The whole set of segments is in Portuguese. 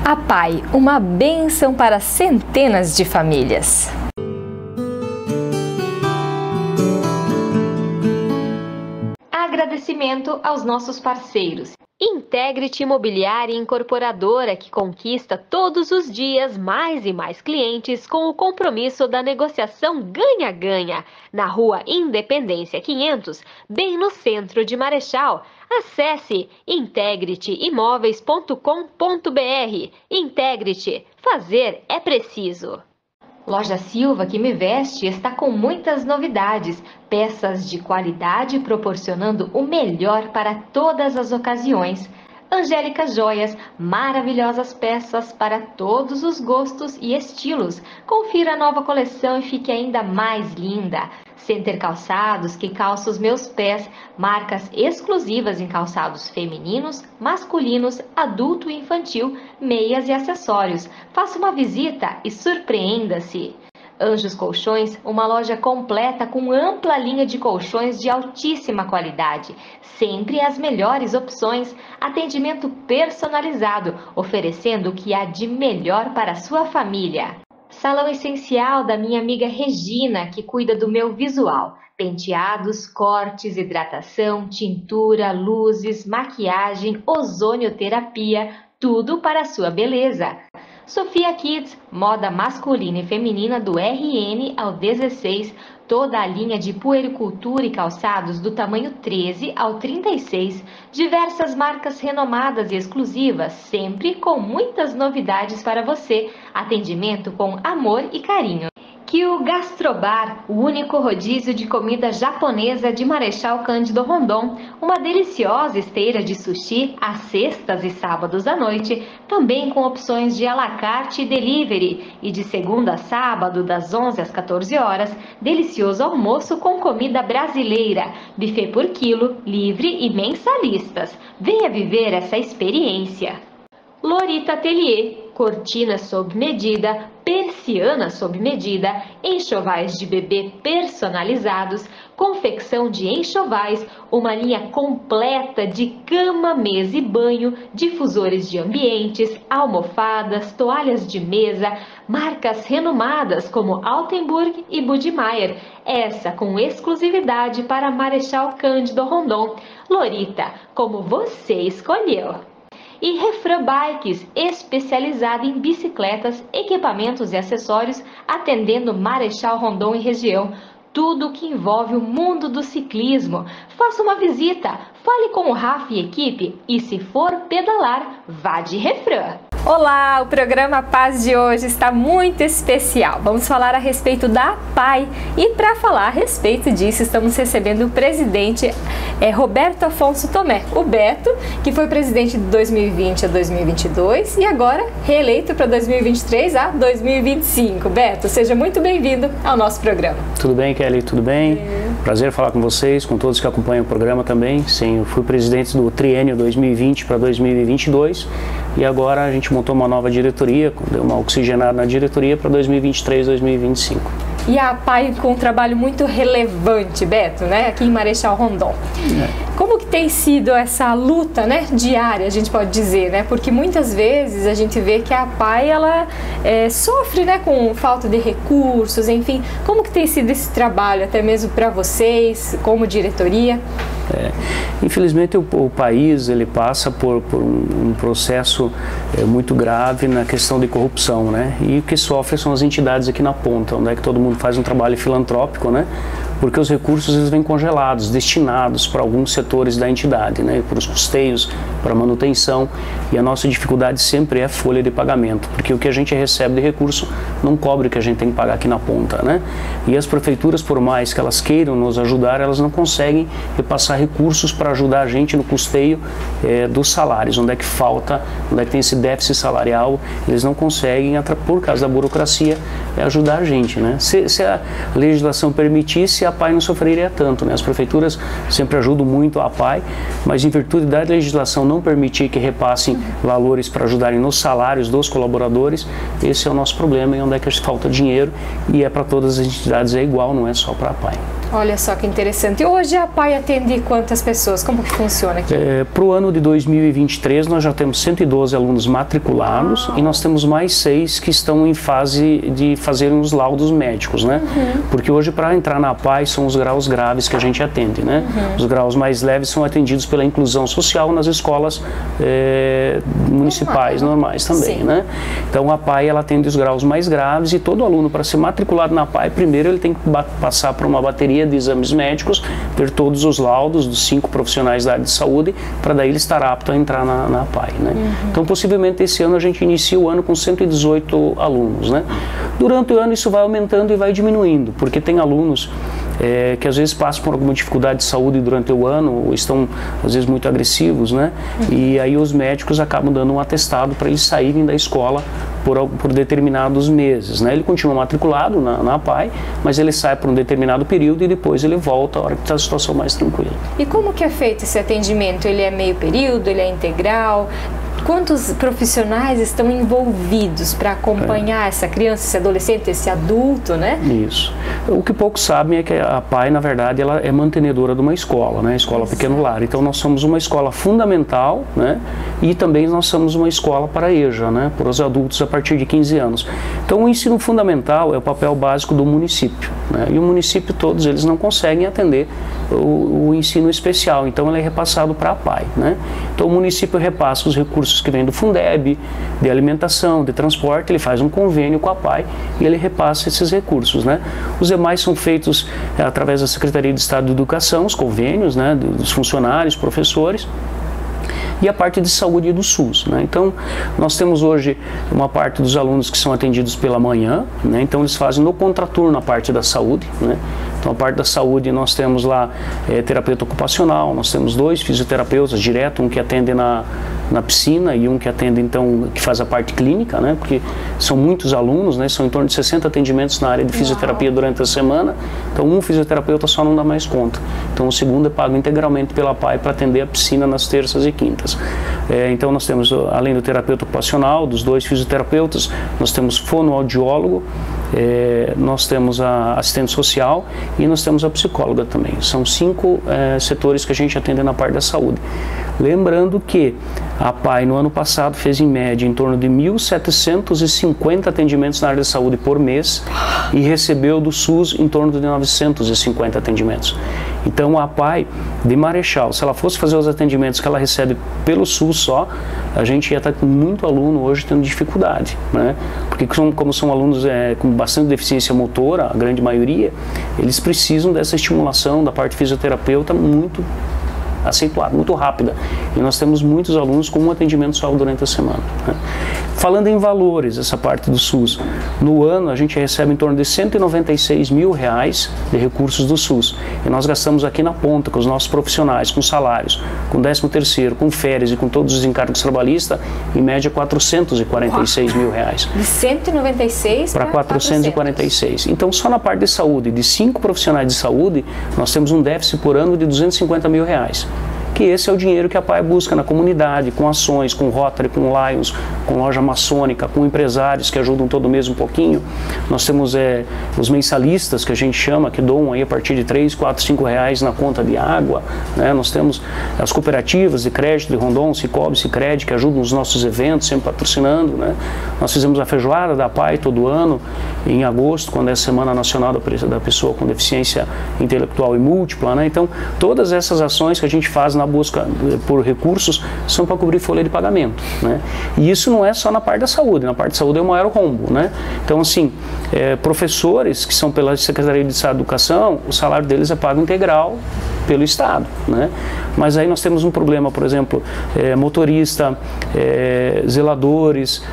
A PAI, uma bênção para centenas de famílias. Agradecimento aos nossos parceiros. Integrity Imobiliária Incorporadora, que conquista todos os dias mais e mais clientes com o compromisso da negociação ganha-ganha. Na Rua Independência 500, bem no centro de Marechal. Acesse integrityimoveis.com.br. Integrity, fazer é preciso. Loja Silva que me veste está com muitas novidades, peças de qualidade proporcionando o melhor para todas as ocasiões. Angélica Joias, maravilhosas peças para todos os gostos e estilos. Confira a nova coleção e fique ainda mais linda. Center Calçados, que calça os meus pés, marcas exclusivas em calçados femininos, masculinos, adulto e infantil, meias e acessórios. Faça uma visita e surpreenda-se. Anjos Colchões, uma loja completa com ampla linha de colchões de altíssima qualidade. Sempre as melhores opções, atendimento personalizado, oferecendo o que há de melhor para a sua família. Salão Essencial da minha amiga Regina, que cuida do meu visual. Penteados, cortes, hidratação, tintura, luzes, maquiagem, ozonioterapia, tudo para a sua beleza. Sofia Kids, moda masculina e feminina do RN ao 16, toda a linha de puericultura e calçados do tamanho 13 ao 36, diversas marcas renomadas e exclusivas, sempre com muitas novidades para você, atendimento com amor e carinho. Kyu Gastrobar, o único rodízio de comida japonesa de Marechal Cândido Rondon, uma deliciosa esteira de sushi às sextas e sábados à noite, também com opções de à la carte e delivery, e de segunda a sábado, das 11 às 14 horas, delicioso almoço com comida brasileira, buffet por quilo, livre e mensalistas. Venha viver essa experiência. Lorita Atelier, cortinas sob medida, persiana sob medida, enxovais de bebê personalizados, confecção de enxovais, uma linha completa de cama, mesa e banho, difusores de ambientes, almofadas, toalhas de mesa, marcas renomadas como Altenburg e Budmeier, essa com exclusividade para Marechal Cândido Rondon. Lorita, como você escolheu! E Refran Bikes, especializada em bicicletas, equipamentos e acessórios, atendendo Marechal Rondon e região. Tudo que envolve o mundo do ciclismo. Faça uma visita, fale com o Rafa e equipe e, se for pedalar, vá de Refran. Olá, o programa Paz de hoje está muito especial. Vamos falar a respeito da PAI e para falar a respeito disso estamos recebendo o presidente Roberto Afonso Tomé, o Beto, que foi presidente de 2020 a 2022 e agora reeleito para 2023 a 2025. Beto, seja muito bem-vindo ao nosso programa. Tudo bem, Kelly? Tudo bem? Prazer falar com vocês, com todos que acompanham o programa também. Sim, eu fui presidente do triênio 2020 para 2022 e agora a gente montou uma nova diretoria, deu uma oxigenada na diretoria para 2023, 2025. E a PAI com um trabalho muito relevante, Beto, né? Aqui em Marechal Rondon. Como que tem sido essa luta, né, diária, a gente pode dizer, né? Porque muitas vezes a gente vê que a PAI, ela sofre, né, com falta de recursos, enfim. Como que tem sido esse trabalho, até mesmo para vocês, como diretoria? Infelizmente o país ele passa por um processo muito grave na questão de corrupção, né? E o que sofre são as entidades aqui na ponta, onde é que todo mundo faz um trabalho filantrópico, né? Porque os recursos eles vêm congelados, destinados para alguns setores da entidade, né? Para os custeios, para a manutenção, e a nossa dificuldade sempre é folha de pagamento, porque o que a gente recebe de recurso não cobre o que a gente tem que pagar aqui na ponta, né? E as prefeituras, por mais que elas queiram nos ajudar, elas não conseguem repassar recursos para ajudar a gente no custeio dos salários, onde é que falta, onde é que tem esse déficit salarial, eles não conseguem, por causa da burocracia, ajudar a gente, né? Se a legislação permitisse, a PAI não sofreria tanto, né? As prefeituras sempre ajudam muito a PAI, mas em virtude da legislação não permitir que repassem valores para ajudarem nos salários dos colaboradores, esse é o nosso problema e onde é que falta dinheiro, e é para todas as entidades igual, não é só para a PAI. Olha só que interessante. Hoje a APAE atende quantas pessoas? Como que funciona aqui? Para o ano de 2023 nós já temos 112 alunos matriculados e nós temos mais 6 que estão em fase de fazerem os laudos médicos, né? Porque hoje para entrar na APAE são os graus graves que a gente atende, né? Os graus mais leves são atendidos pela inclusão social nas escolas municipais normais também, né? Então a APAE ela atende os graus mais graves e todo aluno para ser matriculado na APAE primeiro ele tem que passar por uma bateria de exames médicos, ter todos os laudos dos 5 profissionais da área de saúde, para daí ele estar apto a entrar na APAE, né? Então, possivelmente, esse ano a gente inicia o ano com 118 alunos, né? Durante o ano isso vai aumentando e vai diminuindo, porque tem alunos que às vezes passam por alguma dificuldade de saúde durante o ano, ou estão às vezes muito agressivos, né? E aí os médicos acabam dando um atestado para eles saírem da escola por determinados meses, né? Ele continua matriculado na APAE, mas ele sai por um determinado período e depois ele volta a hora que está a situação mais tranquila. E como que é feito esse atendimento? Ele é meio período, ele é integral? Quantos profissionais estão envolvidos para acompanhar essa criança, esse adolescente, esse adulto, né? Isso. O que poucos sabem é que a APAE, na verdade, ela é mantenedora de uma escola, né? Escola Pequeno Lar. Então, nós somos uma escola fundamental, né? E também nós somos uma escola para EJA, né? Para os adultos a partir de 15 anos. Então, o ensino fundamental é o papel básico do município, né? E o município, todos eles não conseguem atender o ensino especial. Então, ele é repassado para a APAE, né? Então, o município repassa os recursos que vem do Fundeb, de alimentação, de transporte, ele faz um convênio com a APAE e ele repassa esses recursos, né? Os demais são feitos através da Secretaria de Estado de Educação, os convênios, né, dos funcionários, professores, e a parte de saúde do SUS, né? Então, nós temos hoje uma parte dos alunos que são atendidos pela manhã, né? Então, eles fazem no contraturno a parte da saúde, né? Então, a parte da saúde, nós temos lá terapeuta ocupacional, nós temos 2 fisioterapeutas direto, um que atende na piscina e um que atende, então, que faz a parte clínica, né? Porque são muitos alunos, né? São em torno de 60 atendimentos na área de fisioterapia durante a semana, então um fisioterapeuta só não dá mais conta. Então, o segundo é pago integralmente pela APAE para atender a piscina nas terças e quintas. Então, nós temos, além do terapeuta ocupacional, dos 2 fisioterapeutas, nós temos fonoaudiólogo, nós temos a assistente social e nós temos a psicóloga também. São 5 setores que a gente atende na parte da saúde. Lembrando que a APAE no ano passado fez em média em torno de 1.750 atendimentos na área de saúde por mês e recebeu do SUS em torno de 950 atendimentos. Então a APAE de Marechal, se ela fosse fazer os atendimentos que ela recebe pelo SUS só, a gente ia estar com muito aluno hoje tendo dificuldade, né? Porque como são alunos com bastante deficiência motora, a grande maioria, eles precisam dessa estimulação da parte fisioterapeuta muito acentuada, muito rápida. E nós temos muitos alunos com um atendimento só durante a semana, né? Falando em valores, essa parte do SUS, no ano a gente recebe em torno de R$196 mil de recursos do SUS. E nós gastamos aqui na ponta, com os nossos profissionais, com salários, com 13º, com férias e com todos os encargos trabalhistas, em média R$446 mil. De 196 para 446. Então, só na parte de saúde, de 5 profissionais de saúde, nós temos um déficit por ano de R$250 mil. Que esse é o dinheiro que a APAE busca na comunidade, com ações, com Rotary, com Lions, com loja maçônica, com empresários que ajudam todo mês um pouquinho. Nós temos os mensalistas, que a gente chama, que doam aí a partir de R$3, R$4, R$5 na conta de água, né? Nós temos as cooperativas de crédito de Rondon, Cicobi, Sicredi, que ajudam nos nossos eventos, sempre patrocinando, né? Nós fizemos a feijoada da APAE todo ano, em agosto, quando é a Semana Nacional da Pessoa com Deficiência Intelectual e Múltipla, né? Então, todas essas ações que a gente faz na busca por recursos são para cobrir folha de pagamento, né? E isso não é só na parte da saúde, na parte da saúde é o maior rombo, né? Então, assim, professores que são pela Secretaria de Estado de Educação, o salário deles é pago integral pelo Estado, né? Mas aí nós temos um problema, por exemplo, motorista, zeladores,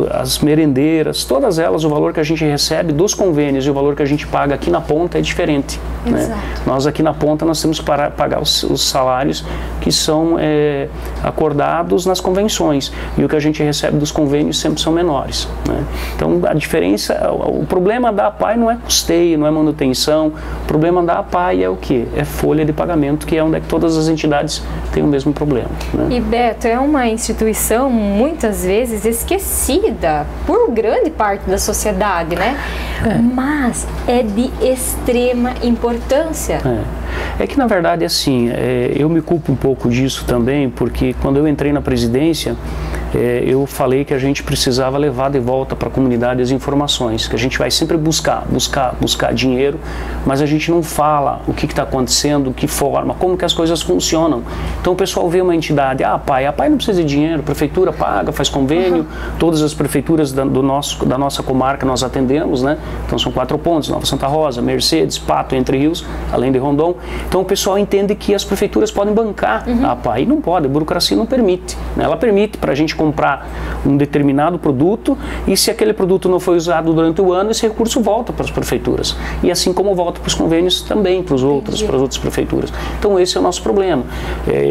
as merendeiras, todas elas, o valor que a gente recebe dos convênios e o valor que a gente paga aqui na ponta é diferente, né? Nós aqui na ponta nós temos que pagar os salários que são acordados nas convenções, e o que a gente recebe dos convênios sempre são menores, né? Então a diferença, o problema da APAE não é custeio, não é manutenção, o problema da APAE é o quê? É folha folha de pagamento, que é onde é que todas as entidades têm o mesmo problema, né? E Beto, é uma instituição muitas vezes esquecida por grande parte da sociedade, né? Mas é de extrema importância. É que na verdade assim, eu me culpo um pouco disso também, porque quando eu entrei na presidência, eu falei que a gente precisava levar de volta para a comunidade as informações, que a gente vai sempre buscar dinheiro, mas a gente não fala o que está acontecendo, que forma, como que as coisas funcionam. Então o pessoal vê uma entidade, a PAI não precisa de dinheiro, a prefeitura paga, faz convênio, todas as prefeituras da nossa comarca nós atendemos, né? Então são 4 pontos, Nova Santa Rosa, Mercedes, Pato, Entre Rios, além de Rondon. Então o pessoal entende que as prefeituras podem bancar a PAI, e não pode, a burocracia não permite, né? Ela permite para a gente comprar um determinado produto, e se aquele produto não foi usado durante o ano, esse recurso volta para as prefeituras, e assim como volta para os convênios também, para as outras prefeituras. Então esse é o nosso problema.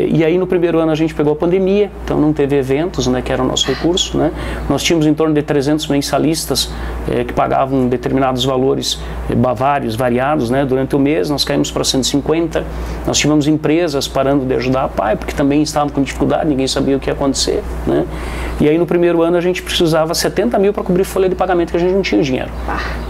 E aí no primeiro ano a gente pegou a pandemia, então não teve eventos, né, que era o nosso recurso, né? Nós tínhamos em torno de 300 mensalistas que pagavam determinados valores variados, né, durante o mês. Nós caímos para 150, nós tivemos empresas parando de ajudar a PAI, porque também estavam com dificuldade, ninguém sabia o que ia acontecer, né? E aí no primeiro ano a gente precisava 70 mil para cobrir folha de pagamento, que a gente não tinha dinheiro.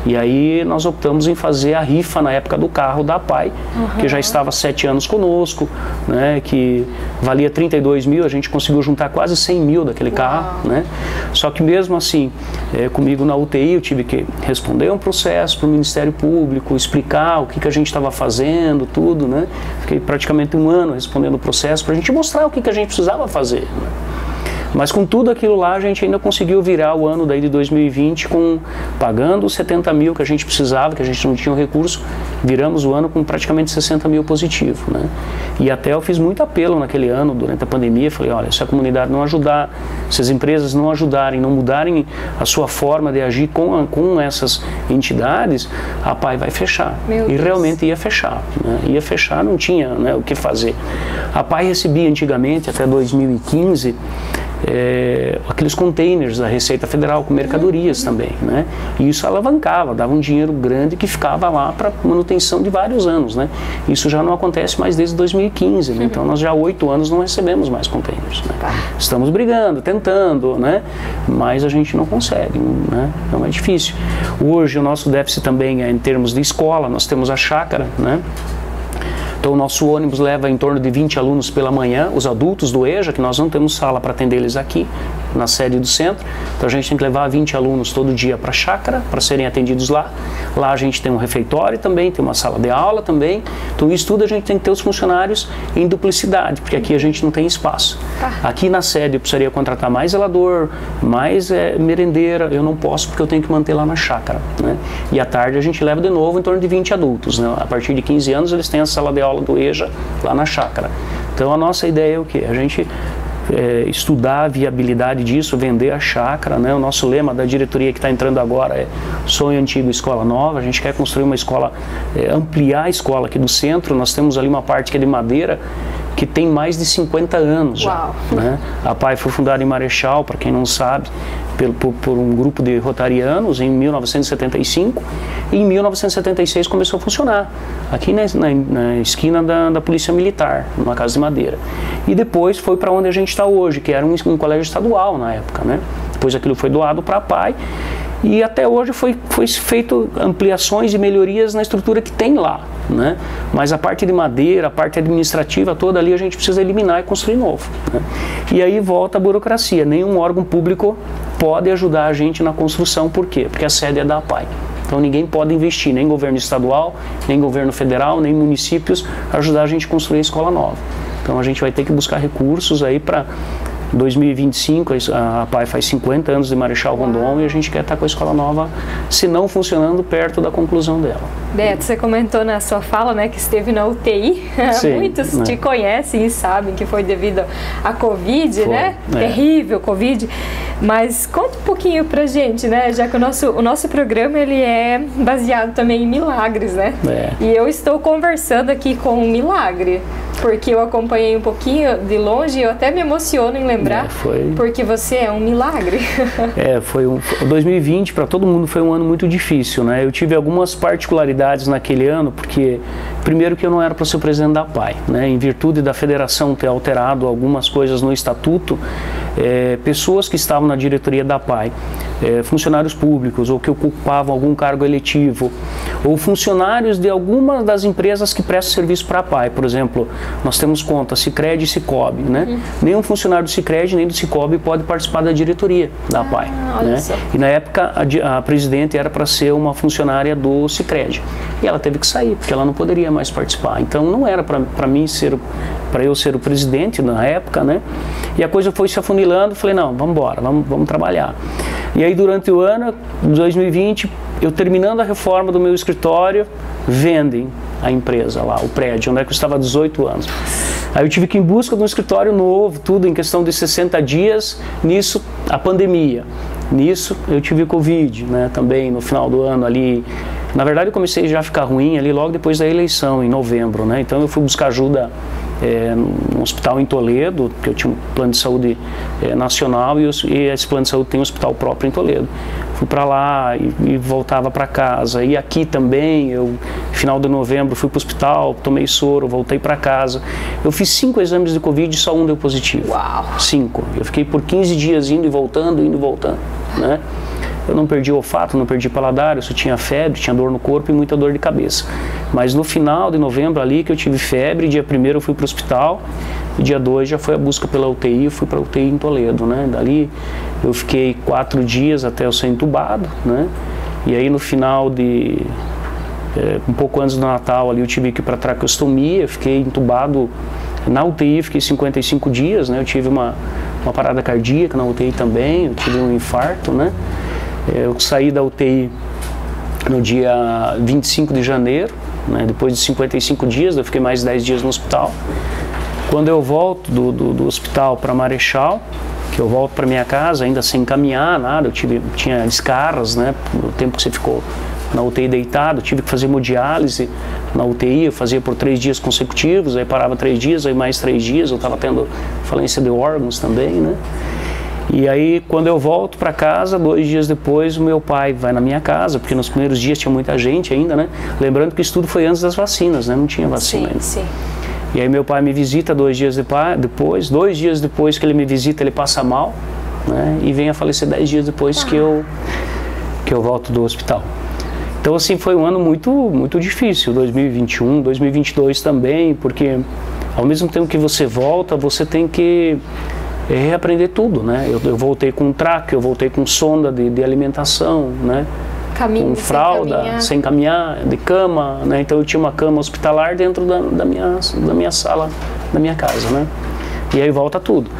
E aí nós optamos em fazer a rifa na época do carro da PAI, que já estava há 7 anos conosco, né, que valia 32 mil, a gente conseguiu juntar quase 100 mil daquele carro, né? Só que mesmo assim, comigo na UTI eu tive que responder um processo para o Ministério Público, explicar o que a gente estava fazendo, tudo, né? Fiquei praticamente 1 ano respondendo o processo para a gente mostrar o que a gente precisava fazer, né? Mas com tudo aquilo lá, a gente ainda conseguiu virar o ano daí de 2020 pagando os 70 mil que a gente precisava, que a gente não tinha o recurso, viramos o ano com praticamente 60 mil positivo, né? E até eu fiz muito apelo naquele ano, durante a pandemia, falei, olha, se a comunidade não ajudar, se as empresas não ajudarem, não mudarem a sua forma de agir com essas entidades, a PAI vai fechar. E realmente ia fechar, né? Ia fechar, não tinha, né, o que fazer. A PAI recebia antigamente, até 2015, aqueles containers da Receita Federal com mercadorias também, né? E isso alavancava, dava um dinheiro grande que ficava lá para manutenção de vários anos, né? Isso já não acontece mais desde 2015, né? Então nós já há 8 anos não recebemos mais containers, né? Estamos brigando, tentando, né? Mas a gente não consegue, né? Então é difícil. Hoje o nosso déficit também é em termos de escola, nós temos a chácara, né? Então o nosso ônibus leva em torno de 20 alunos pela manhã, os adultos do EJA, que nós não temos sala para atender eles aqui, na sede do centro. Então a gente tem que levar 20 alunos todo dia para a chácara, para serem atendidos lá. Lá a gente tem um refeitório também, tem uma sala de aula também. Então isso tudo a gente tem que ter os funcionários em duplicidade, porque aqui a gente não tem espaço. Aqui na sede eu precisaria contratar mais zelador, mais merendeira, eu não posso porque eu tenho que manter lá na chácara, né? E à tarde a gente leva de novo em torno de 20 adultos, né? A partir de 15 anos eles têm a sala de aula do EJA lá na chácara. Então a nossa ideia é o quê? A gente estudar a viabilidade disso, vender a chácara, né? O nosso lema da diretoria que está entrando agora é sonho antigo, escola nova. A gente quer construir uma escola, ampliar a escola aqui do centro. Nós temos ali uma parte que é de madeira, que tem mais de 50 anos já, né? A PAI foi fundada em Marechal, para quem não sabe, por um grupo de rotarianos em 1975, e em 1976 começou a funcionar aqui na esquina da Polícia Militar, numa casa de madeira. E depois foi para onde a gente está hoje, que era um colégio estadual na época, né? Depois aquilo foi doado para a PAI. E até hoje foi feito ampliações e melhorias na estrutura que tem lá, né? Mas a parte de madeira, a parte administrativa toda ali a gente precisa eliminar e construir novo, né? E aí volta a burocracia. Nenhum órgão público pode ajudar a gente na construção. Por quê? Porque a sede é da PAI. Então ninguém pode investir, nem governo estadual, nem governo federal, nem municípios, ajudar a gente a construir a escola nova. Então a gente vai ter que buscar recursos aí para 2025, a PAI faz 50 anos de Marechal Rondon e a gente quer estar com a escola nova, se não funcionando, perto da conclusão dela. Beto, você comentou na sua fala, né, que esteve na UTI. Sim, muitos te conhecem e sabem que foi devido à Covid, né? Terrível Covid. Mas conta um pouquinho pra gente, né? Já que o nosso programa ele é baseado também em milagres, né? E eu estou conversando aqui com um milagre. Porque eu acompanhei um pouquinho de longe e eu até me emociono em lembrar, porque você é um milagre. 2020 para todo mundo foi um ano muito difícil, né? Eu tive algumas particularidades naquele ano, porque primeiro que eu não era para ser presidente da APAE, né? Em virtude da federação ter alterado algumas coisas no estatuto, pessoas que estavam na diretoria da APAE, funcionários públicos ou que ocupavam algum cargo eletivo, ou funcionários de algumas das empresas que prestam serviço para a APAE, por exemplo, nós temos conta Sicredi e Sicobi, né? Nenhum funcionário do Sicredi nem do Sicobi pode participar da diretoria da APAE, né? E na época a presidente era para ser uma funcionária do Sicredi e ela teve que sair porque ela não poderia mais participar. Então não era para mim para eu ser o presidente na época, né? E a coisa foi se afunilando, falei, não, vamos embora, vamos trabalhar. E aí durante o ano de 2020, eu terminando a reforma do meu escritório, vendem a empresa lá, o prédio, onde é que eu estava há 18 anos. Aí eu tive que ir em busca de um escritório novo, tudo em questão de 60 dias, nisso a pandemia. Nisso eu tive Covid, né, também no final do ano ali. Na verdade eu comecei já a ficar ruim ali logo depois da eleição, em novembro, né, então eu fui buscar ajuda no hospital em Toledo, porque eu tinha um plano de saúde nacional e esse plano de saúde tem um hospital próprio em Toledo. Fui para lá e voltava para casa. E aqui também, final de novembro, fui para o hospital, tomei soro, voltei para casa. Eu fiz 5 exames de Covid e só um deu positivo. Uau! 5. Eu fiquei por 15 dias indo e voltando, né? Eu não perdi o olfato, não perdi paladar, eu só tinha febre, tinha dor no corpo e muita dor de cabeça. Mas no final de novembro ali que eu tive febre, dia 1º eu fui para o hospital, e dia 2 já foi a busca pela UTI, eu fui para a UTI em Toledo, né? Dali eu fiquei 4 dias até eu ser entubado, né? E aí no final de, um pouco antes do Natal ali eu tive que ir para traqueostomia, eu fiquei entubado na UTI, fiquei 55 dias, né? Eu tive uma parada cardíaca na UTI também, eu tive um infarto, né? Eu saí da UTI no dia 25 de janeiro, né, depois de 55 dias, eu fiquei mais 10 dias no hospital. Quando eu volto do hospital para Marechal, que eu volto para minha casa, ainda sem caminhar, nada, tinha descargas, né, no tempo que você ficou na UTI deitado, tive que fazer hemodiálise na UTI, eu fazia por 3 dias consecutivos, aí parava 3 dias, aí mais 3 dias, eu estava tendo falência de órgãos também, né. E aí, quando eu volto para casa, 2 dias depois, o meu pai vai na minha casa, porque nos primeiros dias tinha muita gente ainda, né? Lembrando que isso tudo foi antes das vacinas, né? Não tinha vacina ainda. Sim. E aí meu pai me visita 2 dias depois, 2 dias depois que ele me visita, ele passa mal, né? E vem a falecer 10 dias depois que eu volto do hospital. Então, assim, foi um ano muito difícil, 2021, 2022 também, porque ao mesmo tempo que você volta, você tem que reaprender tudo, né? Eu voltei com traque, eu voltei com sonda de alimentação, né? Com fralda, sem caminhar, de cama, né? Então eu tinha uma cama hospitalar dentro da minha sala, da minha casa, né? E aí volta tudo.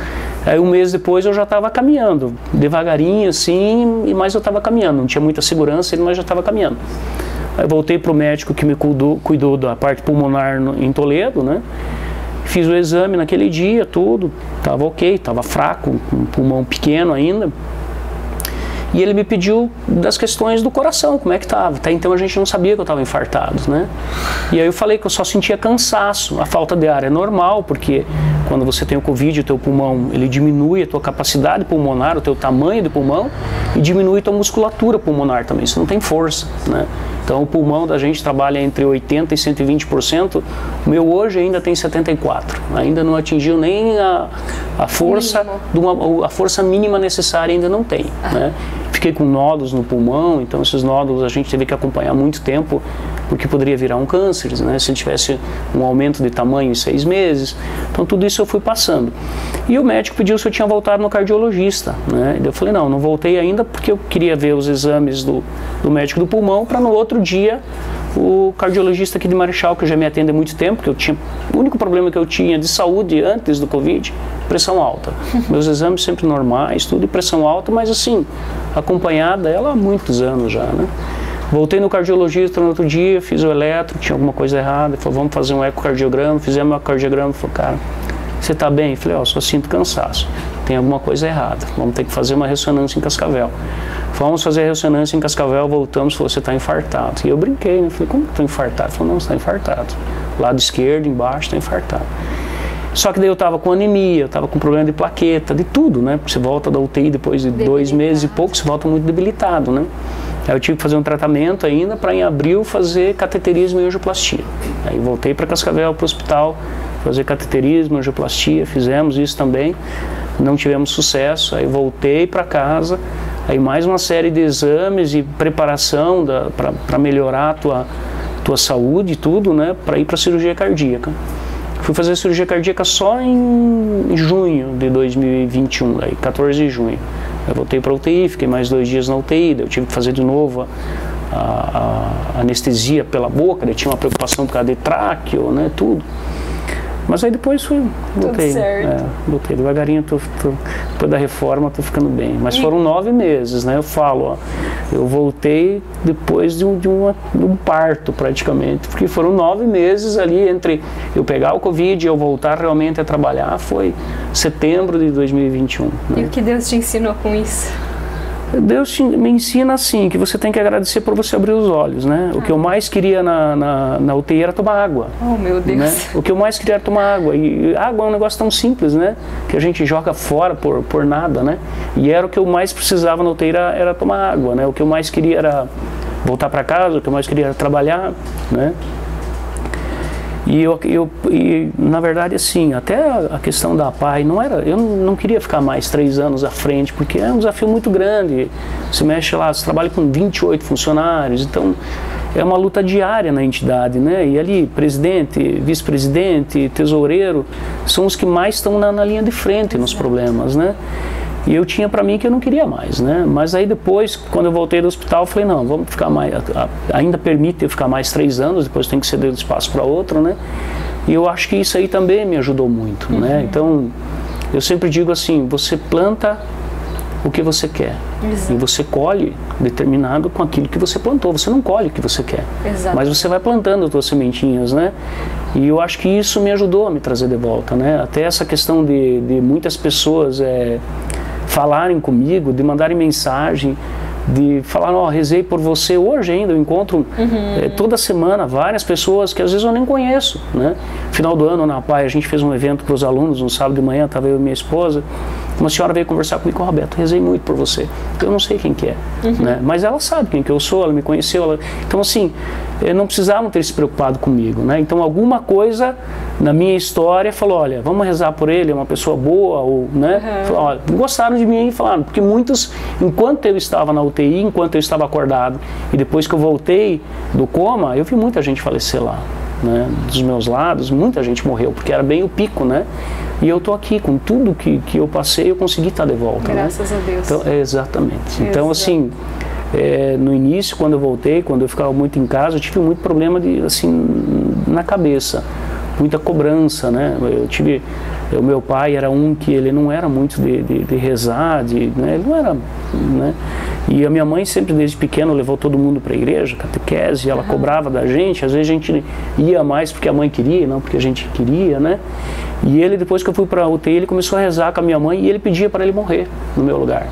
Aí 1 mês depois eu já estava caminhando, devagarinho assim, mas eu estava caminhando, não tinha muita segurança, mas já estava caminhando. Aí voltei para o médico que me cuidou da parte pulmonar em Toledo, né? Fiz o exame naquele dia, tudo, estava ok, estava fraco, com um pulmão pequeno ainda. E ele me pediu das questões do coração, como é que estava. Até então a gente não sabia que eu estava infartado, né? E aí eu falei que eu só sentia cansaço, a falta de ar é normal, porque quando você tem o Covid, o teu pulmão, ele diminui a tua capacidade pulmonar, o teu tamanho de pulmão, e diminui a tua musculatura pulmonar também, você não tem força, né? Então o pulmão da gente trabalha entre 80% e 120%, o meu hoje ainda tem 74%, ainda não atingiu nem a força, a força mínima necessária ainda não tem, né? Fiquei com nódulos no pulmão, então esses nódulos a gente teve que acompanhar muito tempo, porque poderia virar um câncer, né? Se tivesse um aumento de tamanho em 6 meses. Então tudo isso eu fui passando. E o médico pediu se eu tinha voltado no cardiologista, né? Eu falei, não voltei ainda porque eu queria ver os exames do médico do pulmão para no outro dia o cardiologista aqui de Marechal, que já me atende há muito tempo, que o único problema que eu tinha de saúde antes do Covid, pressão alta. Meus exames sempre normais, tudo, e pressão alta, mas assim, acompanhada ela há muitos anos já, né? Voltei no cardiologista no outro dia, fiz o eletro, tinha alguma coisa errada, ele falou, vamos fazer um ecocardiograma, fizemos um ecocardiograma, ele falou, cara, você tá bem? Eu falei, só sinto cansaço, tem alguma coisa errada, vamos ter que fazer uma ressonância em Cascavel. Fomos fazer a ressonância em Cascavel, voltamos, falou, você está infartado. E eu brinquei, né? Falei, como que estou infartado? Ele falou, não, você está infartado. Lado esquerdo, embaixo, está infartado. Só que daí eu estava com anemia, eu estava com problema de plaqueta, de tudo, né? Porque você volta da UTI depois de 2 meses e pouco, você volta muito debilitado, né? Aí eu tive que fazer um tratamento ainda para em abril fazer cateterismo e angioplastia. Aí voltei para Cascavel, para o hospital, fazer cateterismo, angioplastia, fizemos isso também, não tivemos sucesso, aí voltei para casa, aí mais uma série de exames e preparação para melhorar a tua saúde e tudo, né? Para ir para a cirurgia cardíaca. Fui fazer cirurgia cardíaca só em junho de 2021, aí, 14 de junho. Eu voltei para a UTI, fiquei mais 2 dias na UTI, eu tive que fazer de novo a anestesia pela boca, eu tinha uma preocupação por causa de tráqueo, né, tudo. Mas aí depois voltei. Tudo certo. Voltei devagarinho, depois da reforma estou ficando bem. Mas foram 9 meses, né? Eu falo, ó, eu voltei depois de um parto praticamente, porque foram 9 meses ali entre eu pegar o Covid e eu voltar realmente a trabalhar, foi setembro de 2021. Né? E o que Deus te ensinou com isso? Deus me ensina assim, que você tem que agradecer por você abrir os olhos, né? O que eu mais queria na UTI era tomar água. Oh, meu Deus. Né? O que eu mais queria era tomar água. E água é um negócio tão simples, né? Que a gente joga fora por nada, né? E era o que eu mais precisava na UTI, era tomar água, né? O que eu mais queria era voltar para casa, o que eu mais queria era trabalhar, né? E na verdade, assim, até a questão da PAI, eu não queria ficar mais 3 anos à frente, porque é um desafio muito grande. Você mexe lá, você trabalha com 28 funcionários, então é uma luta diária na entidade, né? E ali, presidente, vice-presidente, tesoureiro, são os que mais estão na linha de frente nos problemas, né? E eu tinha para mim que eu não queria mais, né? Mas aí depois, quando eu voltei do hospital, eu falei, não, vamos ficar mais, ainda permite eu ficar mais 3 anos, depois tem que ceder o espaço para outro, né? E eu acho que isso aí também me ajudou muito, né? Então, eu sempre digo assim, você planta o que você quer. Exato. E você colhe determinado com aquilo que você plantou. Você não colhe o que você quer. Exato. Mas você vai plantando as suas sementinhas, né? E eu acho que isso me ajudou a me trazer de volta, né? Até essa questão de muitas pessoas falarem comigo, de mandarem mensagem, de falar, ó, rezei por você. Hoje ainda eu encontro toda semana várias pessoas que às vezes eu nem conheço, né? Final do ano na PAI a gente fez um evento para os alunos, um sábado de manhã, estava eu e minha esposa. Uma senhora veio conversar comigo, Roberto, rezei muito por você. Eu não sei quem que é, né? Mas ela sabe quem que eu sou, ela me conheceu. Então assim, não precisavam ter se preocupado comigo, né? Então alguma coisa na minha história falou, olha, vamos rezar por ele, é uma pessoa boa, ou, né? Falou, olha, gostaram de mim e falaram, porque muitos, enquanto eu estava na UTI, enquanto eu estava acordado, e depois que eu voltei do coma, eu vi muita gente falecer lá, né? Dos meus lados, muita gente morreu, porque era bem o pico, né? E eu estou aqui, com tudo que eu passei, eu consegui estar de volta. Graças a Deus. Então, exatamente. Então, assim, no início, quando eu voltei, quando eu ficava muito em casa, eu tive muito problema na cabeça, muita cobrança, né? O meu pai era um que ele não era muito de rezar, né? Ele não era, né? E a minha mãe sempre desde pequeno levou todo mundo para a igreja, catequese, ela cobrava da gente, às vezes a gente ia mais porque a mãe queria, não porque a gente queria, né? E ele, depois que eu fui para a UTI, ele começou a rezar com a minha mãe e ele pedia para ele morrer no meu lugar.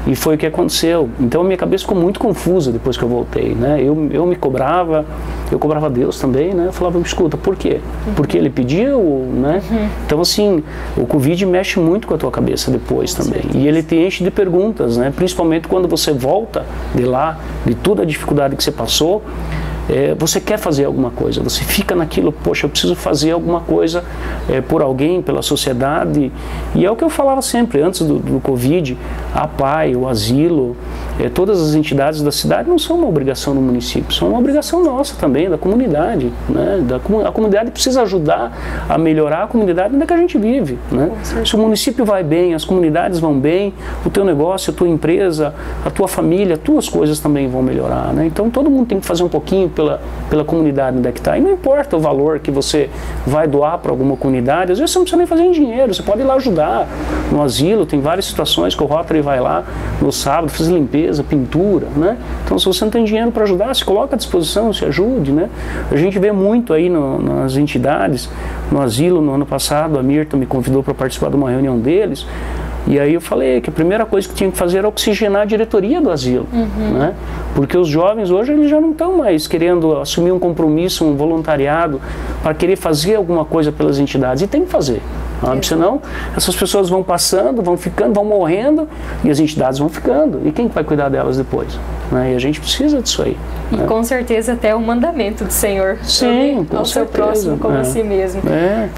E foi o que aconteceu. Então a minha cabeça ficou muito confusa depois que eu voltei, né? Eu me cobrava, eu cobrava Deus também, né? Eu falava, escuta, por quê? Porque ele pediu, né? Então assim, o Covid mexe muito com a tua cabeça depois também. E ele te enche de perguntas, né? Principalmente quando você volta de lá, de toda a dificuldade que você passou, você quer fazer alguma coisa, você fica naquilo, poxa, eu preciso fazer alguma coisa por alguém, pela sociedade. E é o que eu falava sempre, antes do Covid, a PAI, o asilo, todas as entidades da cidade não são uma obrigação do município, são uma obrigação nossa também, da comunidade, né? A comunidade precisa ajudar a melhorar a comunidade onde é que a gente vive, né? Se o município vai bem, as comunidades vão bem, o teu negócio, a tua empresa, a tua família, as tuas coisas também vão melhorar, né? Então todo mundo tem que fazer um pouquinho pela comunidade onde é que está. E não importa o valor que você vai doar para alguma comunidade, às vezes você não precisa nem fazer em dinheiro, você pode ir lá ajudar no asilo, tem várias situações que o Rotary vai lá no sábado fazer limpeza, pintura, né? Então se você não tem dinheiro para ajudar, se coloca à disposição, se ajude, né? A gente vê muito aí nas entidades, no asilo, no ano passado, a Mirta me convidou para participar de uma reunião deles, E aí eu falei que a primeira coisa que tinha que fazer era oxigenar a diretoria do asilo, né? Porque os jovens hoje eles já não estão mais querendo assumir um compromisso, um voluntariado para querer fazer alguma coisa pelas entidades, e tem que fazer. Senão essas pessoas vão passando, vão ficando, vão morrendo e as entidades vão ficando. E quem vai cuidar delas depois? Né? E a gente precisa disso aí. E com certeza até o mandamento do Senhor. Sim, com ao seu próximo como a si mesmo.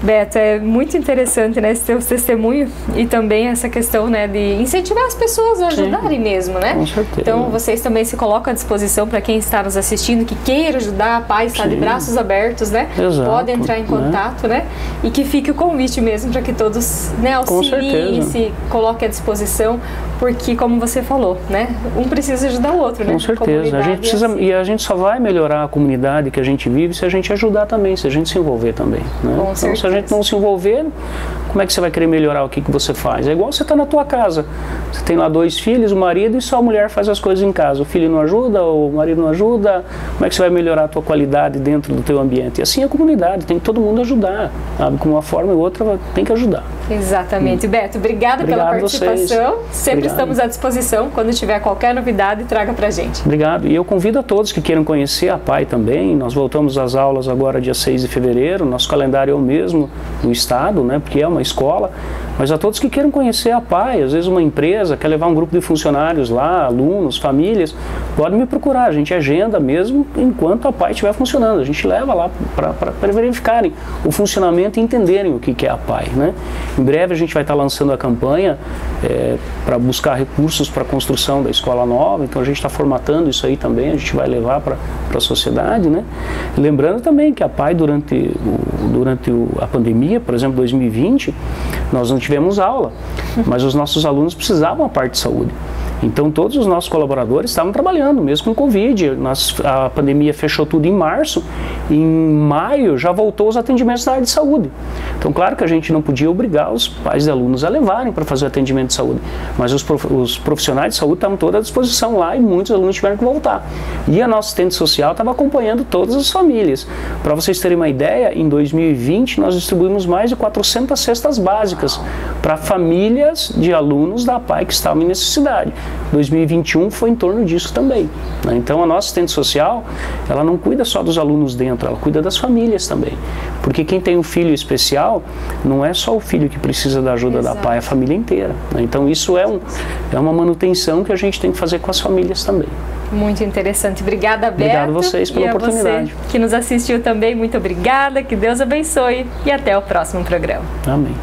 Beto, é muito interessante, né, esse teu testemunho e também essa questão, né, de incentivar as pessoas a ajudarem mesmo, né? Com certeza. Então vocês também se colocam à disposição para quem está nos assistindo, que queira ajudar, a Pai está de braços abertos, né? Exato, pode entrar em contato, né? E que fique o convite mesmo para que todos, né, auxiliem e se coloquem à disposição, porque como você falou, né, um precisa ajudar o outro, né? Com certeza. A gente precisa, e a gente só vai melhorar a comunidade que a gente vive se a gente ajudar também, se a gente se envolver também, né? Então, se a gente não se envolver, como é que você vai querer melhorar o que você faz? É igual você tá na tua casa, você tem lá 2 filhos, o marido, e só a mulher faz as coisas em casa, o filho não ajuda, o marido não ajuda, como é que você vai melhorar a tua qualidade dentro do teu ambiente? E assim a comunidade, tem que todo mundo ajudar, sabe? Com uma forma ou outra tem que ajudar. Exatamente. Beto, obrigada pela participação. Sempre estamos à disposição. Quando tiver qualquer novidade, traga pra gente. Obrigado. E eu convido a todos que queiram conhecer a PAI também. Nós voltamos às aulas agora dia 6 de fevereiro. Nosso calendário é o mesmo no estado, né? Porque é uma escola. Mas a todos que queiram conhecer a PAI, às vezes uma empresa quer levar um grupo de funcionários lá, alunos, famílias, pode me procurar. A gente agenda mesmo enquanto a PAI estiver funcionando. A gente leva lá para verificarem o funcionamento e entenderem o que é a PAI, né? Em breve a gente vai estar lançando a campanha para buscar recursos para a construção da escola nova, então a gente está formatando isso aí também, a gente vai levar para a sociedade, né? E lembrando também que a PAI durante a pandemia, por exemplo, 2020, nós não tivemos aula, mas os nossos alunos precisavam a parte de saúde. Então todos os nossos colaboradores estavam trabalhando, mesmo com Covid. A pandemia fechou tudo em março, em maio já voltou os atendimentos da área de saúde. Então claro que a gente não podia obrigar os pais de alunos a levarem para fazer o atendimento de saúde, mas os profissionais de saúde estavam todos à disposição lá e muitos alunos tiveram que voltar. E a nossa assistente social estava acompanhando todas as famílias. Para vocês terem uma ideia, em 2020 nós distribuímos mais de 400 cestas básicas para famílias de alunos da PAI que estavam em necessidade. 2021 foi em torno disso também, né? Então a nossa assistente social, ela não cuida só dos alunos dentro, ela cuida das famílias também, porque quem tem um filho especial, não é só o filho que precisa da ajuda da PAI, é a família inteira, né? Então isso é uma manutenção que a gente tem que fazer com as famílias também. Muito interessante. Obrigada, Beto. Obrigado a vocês pela oportunidade. Você que nos assistiu também, muito obrigada, que Deus abençoe e até o próximo programa. Amém.